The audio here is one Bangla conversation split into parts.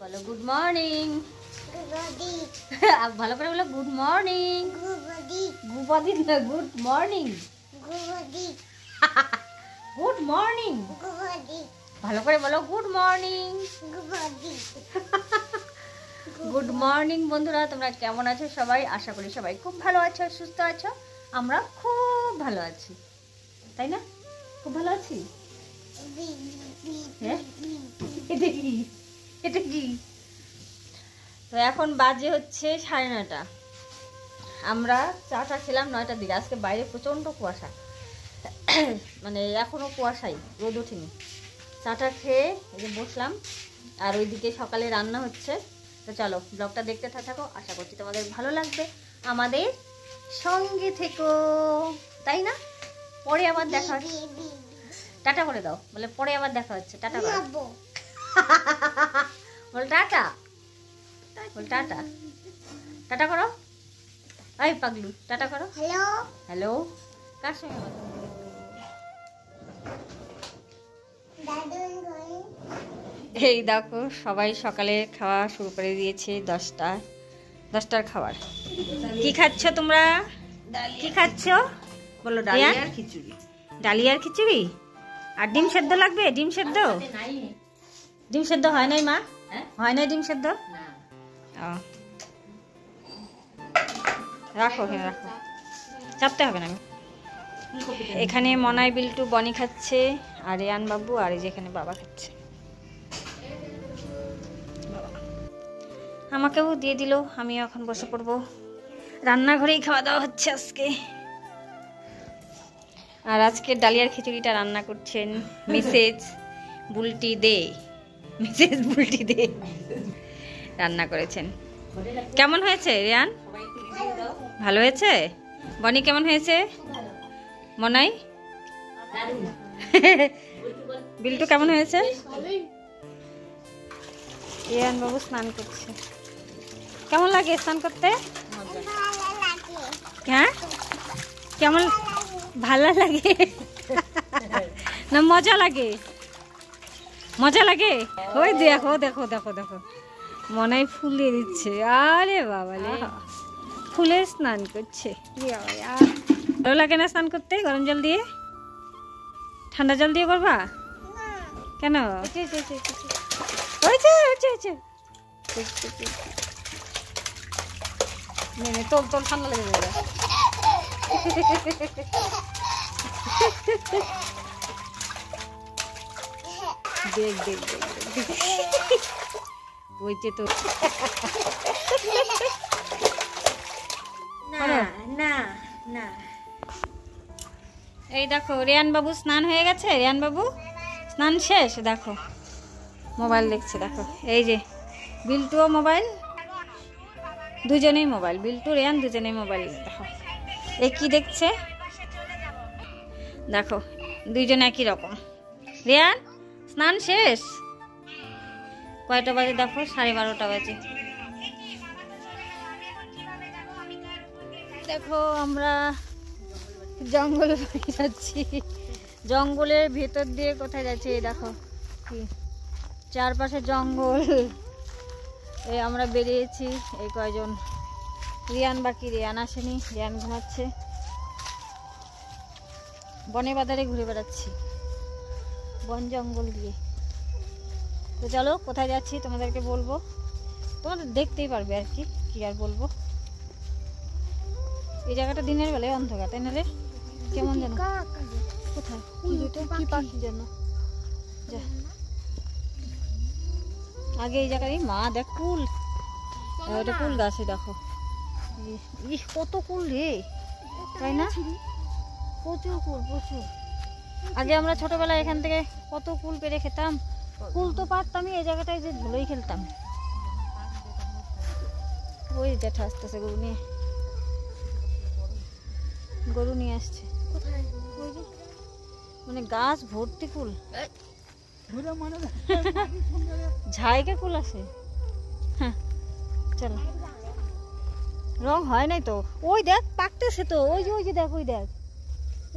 বলো গুড মর্নিং। ভালো করে বলো good morning. Good morning. Good morning. ভালো করে বলো গুড মর্নিং। গুড মর্নিং বন্ধুরা, তোমরা কেমন আছো সবাই? আশা করি সবাই খুব ভালো আছো, সুস্থ আছো। আমরা খুব ভালো আছি, তাই না? খুব ভালো আছি। হ্যাঁ, এটা কি? তো এখন বাজে হচ্ছে 9:30। আমরা চাটা খেলাম 9টার দিকে। আজকে বাইরে প্রচণ্ড কুয়াশা, মানে এখনো কুয়াশাই, রোদ ওঠেনি। চাটা খেয়ে এই যে বসলাম, আর ওইদিকে সকালে রান্না হচ্ছে। তো চলো ব্লগটা দেখতে থাকো, আশা করছি তোমাদের ভালো লাগবে। আমাদের সঙ্গে থেকো, তাই না? পরে আবার দেখা হচ্ছে। টাটা করে দাও, বলে পরে আবার দেখা হচ্ছে। টাটা করো, বল টাটা, বল টাটা, টাটা করো। এই পাগলু, টাটা করো। হ্যালো হ্যালো, কার সঙ্গে কথা? এই দেখো সবাই সকালে খাওয়া শুরু করে দিয়েছে। 10টার খাবার। কি খাচ্ছ তোমরা? কি খাচ্ছ বলো? ডালিয়া আর খিচুড়ি। ডালিয়া আর খিচুড়ি আর ডিম সেদ্ধ লাগবে। ডিম সেদ্ধ, ডিম সেদ্ধ হয় নাই মা? হয় নাই ডিম সেদ্ধ? রাখো, হ্যাঁ রাখো, চাপতে হবে না। এখানে মনাই, বিল্টু, বনি খাচ্ছে, আর রেয়ান বাবু, আর এই যেখানে বাবা খাচ্ছে। আমাকেও দিয়ে দিল, আমিও এখন বসে পড়বো। রান্নাঘরেই খাওয়া দাওয়া হচ্ছে আজকে। আর আজকে ডালিয়ার খিচুড়িটা রান্না করছেন মিসেস বুলটি দে। মিসেস বুলটি দে রান্না করেছেন। কেমন হয়েছে রেয়ান? ভালো হয়েছে। বনি কেমন হয়েছে? মনাই, বিল্টু কেমন হয়েছে? রেয়ান বাবু স্নান করছে। কেমন লাগে স্নান করতে? হ্যাঁ, কেমন? ভালো লাগে না মজা লাগে? মজা লাগে। ওই দেখো দেখো দেখো দেখো, মনাই ফুলিয়ে দিচ্ছে। আরে বাবালে, ফুলে স্নান করছে। ভালো লাগে না স্নান করতে গরম জল দিয়ে? ঠান্ডা জল দিয়ে করবা কেন? তোল তোল, ঠান্ডা লেগে যাবে। দেখ দেখ দেখ, বলছে তো না না না। এই দেখো রেয়ান বাবু স্নান হয়ে গেছে। রেয়ান বাবু স্নান শেষ, দেখো মোবাইল দেখছে। দেখো এই যে বিল্টুও মোবাইল, দুজনেই মোবাইল, বিল্টু রেয়ান দুজনেই মোবাইল। দেখো এ কি দেখছে, দেখো দুইজন একই রকম। রেয়ান স্নান শেষ। কয়টা বাজে দেখো? 12:30 বাজে। দেখো আমরা জঙ্গলে যাচ্ছি। জঙ্গলের ভেতর দিয়ে কোথায় যাচ্ছি? দেখো কি চারপাশে জঙ্গল। এই আমরা বেরিয়েছি এই কয়জন। রিয়ান বাকি, রিয়ান আসেনি, রিয়ান ঘুমাচ্ছে। বনে বাজারে ঘুরে বেড়াচ্ছি বন জঙ্গল দিয়ে। তো চলো কোথায় যাচ্ছি তোমাদেরকে বলবো, তোমাদের দেখতেই পারবে আর কি, কি আর বলবো। এই জায়গাটা দিনের বেলায় অন্ধকার, তাই না রে? কেমন যেন কোথায় কি পাখি যেন। আগে এই জায়গায় মা দেখ কুল, ওটা কুল গাছে দেখো। ইস কত কুল রে, তাই না? প্রচুর কুল, প্রচুর। আগে আমরা ছোটবেলায় এখান থেকে কত কুল পেরে খেতাম। কুল তো পারতামই, এই জায়গাটায় যে ধুলোই খেলতাম। ওই জ্যাঠা আসতেছে গরু নিয়ে, গরু নিয়ে আসছে। ওই যে মানে গাছ ভর্তি কুল, ঝাইকে কুল আছে। হ্যাঁ চলো, রং হয় নাই তো। ওই দেখ পাকতেছে তো, ওই যে ওই যে দেখ, ওই দেখ,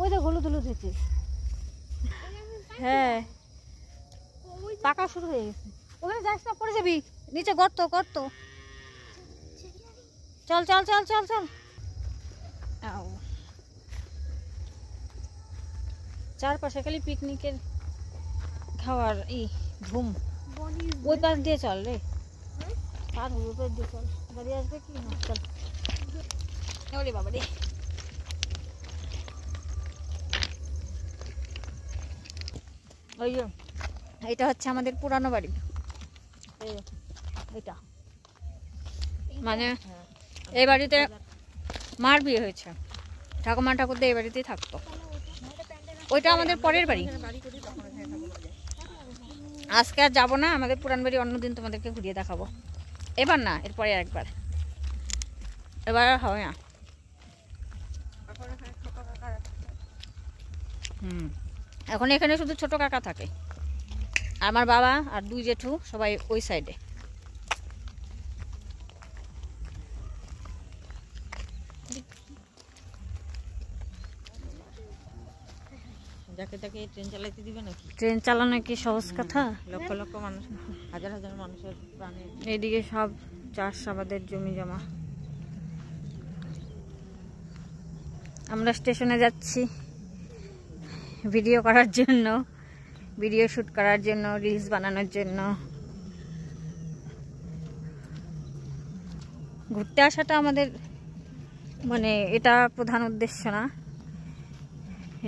ওই দেখ হলুদ হলুদ হয়েছে। হ্যাঁ পাকা শুরু হয়ে গেছে। ওখানে যাস না, পড়ে যাবি। নিচে গর্ত গর্ত। চল চল চল চল চল। চারপাশে খালি পিকনিকের খাওয়ার ধুম। ওই পাশ দিয়ে চল রে, পার ওই পাশ দিয়ে চল, গাড়ি আসবে কি না। চল ওরে বাবা রে। ওই এটা হচ্ছে আমাদের পুরানো বাড়ি। এটা মানে এই বাড়িতে মার বিয়ে হয়েছে, ঠাকুমা ঠাকুরদা এই বাড়িতেই থাকতো। ওইটা আমাদের পরের বাড়ি। আজকে আর যাবো না আমাদের পুরান বাড়ি, অন্যদিন তোমাদেরকে ঘুরিয়ে দেখাবো। এবার না, এরপরে একবার, এবার আর হবে না। এখন এখানে শুধু ছোট কাকা থাকে, আমার বাবা আর 2 জেঠু সবাই ওই সাইডে। যাকে তাকে ট্রেন চালাতে দিবে নাকি? ট্রেন চালানো কি সহজ কথা? লক্ষ লক্ষ মানুষ, হাজার হাজার মানুষের প্রাণে। এইদিকে সব চাষাবাদের জমি জমা। আমরা স্টেশনে যাচ্ছি ভিডিও করার জন্য, ভিডিও শ্যুট করার জন্য, রিলস বানানোর জন্য। ঘুরতে আসাটা আমাদের মানে এটা প্রধান উদ্দেশ্য না,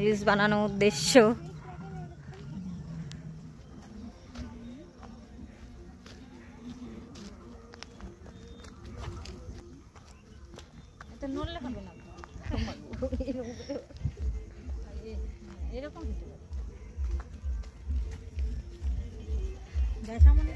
রিলস বানানো উদ্দেশ্য। এটা নড়লে হবে না, এরকম হতে পারে। দেখা মনে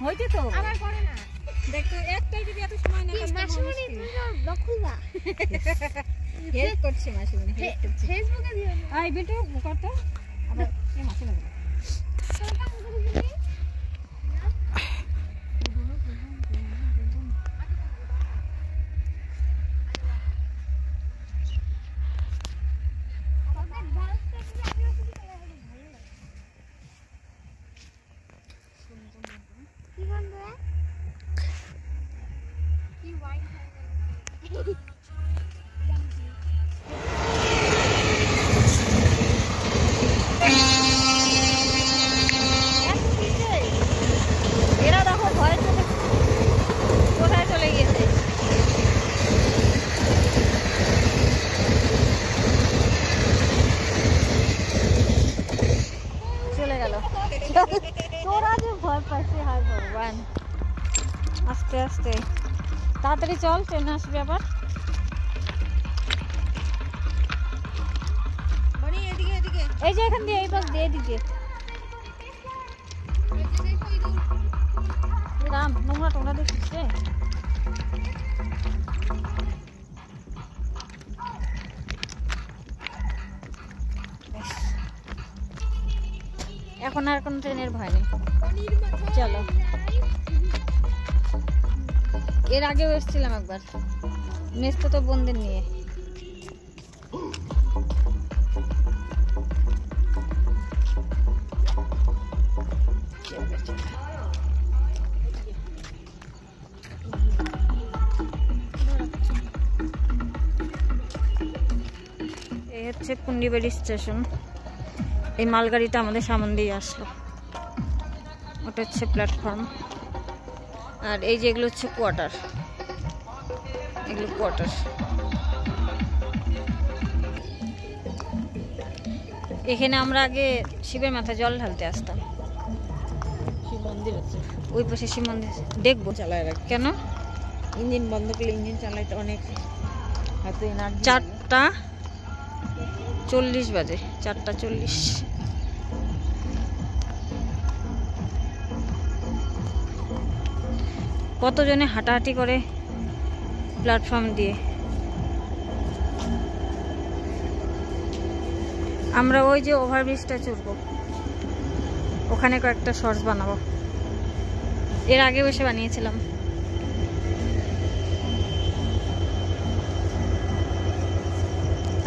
হইতে তো আবার করে না। দেখো একটাই যদি এত সময় না কাজ মাসিমণি তুমি লক্ষুবা হেল্প করছে, মাসিমণি হেল্প করছে। ফেসবুকে দিও না আই বিটু কত আবার এই মাসি লাগে সোটা মুখে দিবি আস্তে আস্তে। তাড়াতাড়ি চল, ট্রেন আসবে আবার। এই যে এখান দিয়ে, এই পাশ দিয়ে, এদিকে রাম নোংরা টোংরা দেখিস রে। এখন আর কোনো ট্রেনের ভয় নেই, চলো। এর আগেও এসেছিলাম একবার, মেসটা তো বোনদের নিয়ে। এই হচ্ছে পুন্ডিবাড়ি স্টেশন। এই মালগাড়িটা আমাদের সামনে দিয়ে আসলো, ওটা হচ্ছে প্ল্যাটফর্ম। আর এই যেগুলো হচ্ছে কোয়ার্টার, এগুলো কোয়ার্টার। এখানে আমরা আগে শিবের মাথায় জল ঢালতে আসতাম। শিব মন্দির আছে ওই পাশে, শিব মন্দির দেখবো। চালায় রাখ কেন? ইঞ্জিন বন্ধ করলে ইঞ্জিন চালাইতে অনেক হাতে এনার্জি। 4:40 বাজে, 4:40। কতজনে হাঁটাহাঁটি করে প্ল্যাটফর্ম দিয়ে। আমরা ওই যে ওভারব্রিজটা চড়বো, ওখানে কয়েকটা শর্টস বানাবো। এর আগে বসে বানিয়েছিলাম।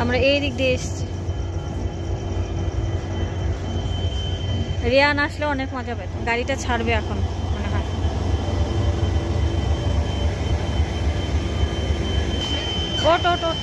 আমরা এই দিক দিয়ে এসেছি। রিয়ান আসলে অনেক মজা পেত। গাড়িটা ছাড়বে এখন মনে হয়। ওট ওট ওট।